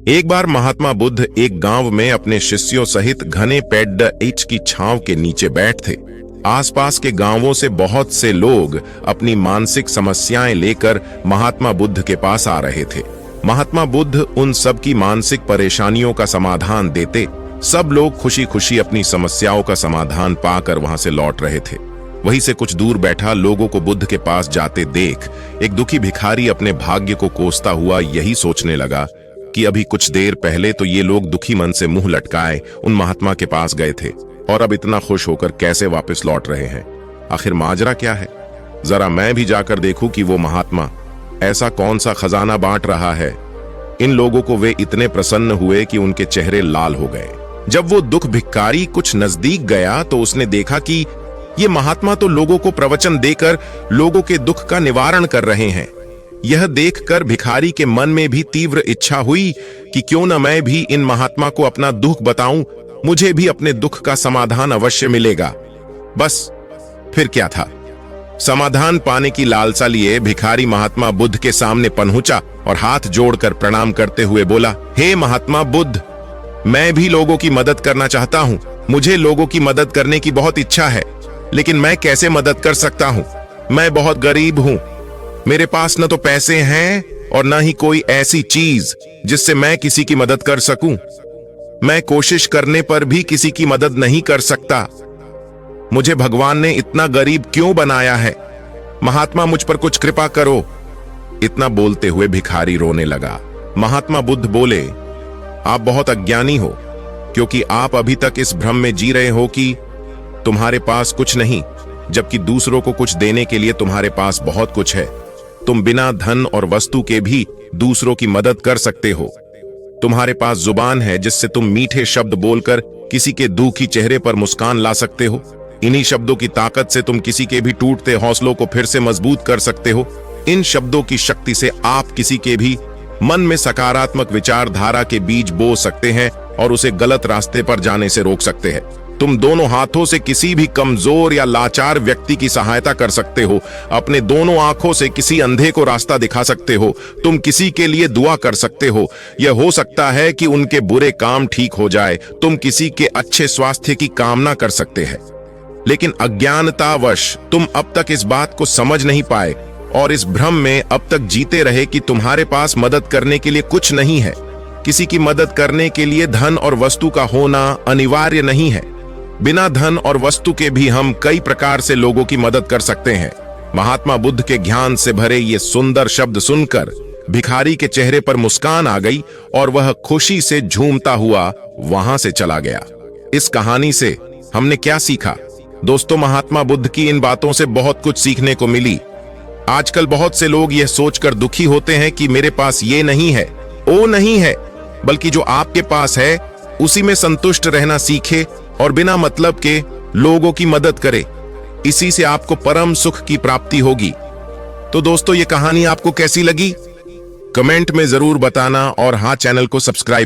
एक बार महात्मा बुद्ध एक गांव में अपने शिष्यों सहित घने पेड़ की छांव के नीचे बैठ थे। आसपास के गांवों से बहुत से लोग अपनी मानसिक समस्याएं लेकर महात्मा बुद्ध के पास आ रहे थे। महात्मा बुद्ध उन सब की मानसिक परेशानियों का समाधान देते। सब लोग खुशी खुशी अपनी समस्याओं का समाधान पाकर वहां से लौट रहे थे। वहीं से कुछ दूर बैठा लोगों को बुद्ध के पास जाते देख एक दुखी भिखारी अपने भाग्य को कोसता हुआ यही सोचने लगा कि अभी कुछ देर पहले तो ये लोग दुखी मन से मुंह लटकाए उन महात्मा के पास गए थे और अब इतना खुश होकर कैसे वापस लौट रहे हैं। आखिर माजरा क्या है? जरा मैं भी जाकर देखूं कि वो महात्मा ऐसा कौन सा खजाना बांट रहा है। इन लोगों को वे इतने प्रसन्न हुए कि उनके चेहरे लाल हो गए। जब वो दुख भिखारी कुछ नजदीक गया तो उसने देखा कि ये महात्मा तो लोगों को प्रवचन देकर लोगों के दुख का निवारण कर रहे हैं। यह देखकर भिखारी के मन में भी तीव्र इच्छा हुई कि क्यों न मैं भी इन महात्मा को अपना दुख बताऊं, मुझे भी अपने दुख का समाधान अवश्य मिलेगा। बस फिर क्या था, समाधान पाने की लालसा लिए भिखारी महात्मा बुद्ध के सामने पहुंचा और हाथ जोड़कर प्रणाम करते हुए बोला, हे महात्मा बुद्ध, मैं भी लोगों की मदद करना चाहता हूं। मुझे लोगों की मदद करने की बहुत इच्छा है, लेकिन मैं कैसे मदद कर सकता हूं? मैं बहुत गरीब हूं। मेरे पास न तो पैसे हैं और न ही कोई ऐसी चीज जिससे मैं किसी की मदद कर सकूं। मैं कोशिश करने पर भी किसी की मदद नहीं कर सकता। मुझे भगवान ने इतना गरीब क्यों बनाया है? महात्मा मुझ पर कुछ कृपा करो। इतना बोलते हुए भिखारी रोने लगा। महात्मा बुद्ध बोले, आप बहुत अज्ञानी हो, क्योंकि आप अभी तक इस भ्रम में जी रहे हो कि तुम्हारे पास कुछ नहीं, जबकि दूसरों को कुछ देने के लिए तुम्हारे पास बहुत कुछ है। तुम बिना धन और वस्तु के भी दूसरों की मदद कर सकते हो। तुम्हारे पास जुबान है जिससे तुम मीठे शब्द बोलकर किसी के दुखी चेहरे पर मुस्कान ला सकते हो। इन्हीं शब्दों की ताकत से तुम किसी के भी टूटते हौसलों को फिर से मजबूत कर सकते हो। इन शब्दों की शक्ति से आप किसी के भी मन में सकारात्मक विचारधारा के बीज बो सकते हैं और उसे गलत रास्ते पर जाने से रोक सकते हैं। तुम दोनों हाथों से किसी भी कमजोर या लाचार व्यक्ति की सहायता कर सकते हो। अपने दोनों आंखों से किसी अंधे को रास्ता दिखा सकते हो। तुम किसी के लिए दुआ कर सकते हो। यह हो सकता है कि उनके बुरे काम ठीक हो जाए। तुम किसी के अच्छे स्वास्थ्य की कामना कर सकते हैं। लेकिन अज्ञानतावश तुम अब तक इस बात को समझ नहीं पाए और इस भ्रम में अब तक जीते रहे कि तुम्हारे पास मदद करने के लिए कुछ नहीं है। किसी की मदद करने के लिए धन और वस्तु का होना अनिवार्य नहीं है। बिना धन और वस्तु के भी हम कई प्रकार से लोगों की मदद कर सकते हैं। महात्मा बुद्ध के ज्ञान से भरे ये सुंदर शब्द सुनकर भिखारी के चेहरे पर मुस्कान आ गई और वह खुशी से झूमता हुआ वहां से चला गया। इस कहानी से हमने क्या सीखा? दोस्तों, महात्मा बुद्ध की इन बातों से बहुत कुछ सीखने को मिली। आजकल बहुत से लोग यह सोचकर दुखी होते हैं कि मेरे पास ये नहीं है, वो नहीं है, बल्कि जो आपके पास है उसी में संतुष्ट रहना सीखे और बिना मतलब के लोगों की मदद करे। इसी से आपको परम सुख की प्राप्ति होगी। तो दोस्तों, ये कहानी आपको कैसी लगी? कमेंट में जरूर बताना और हाँ, चैनल को सब्सक्राइब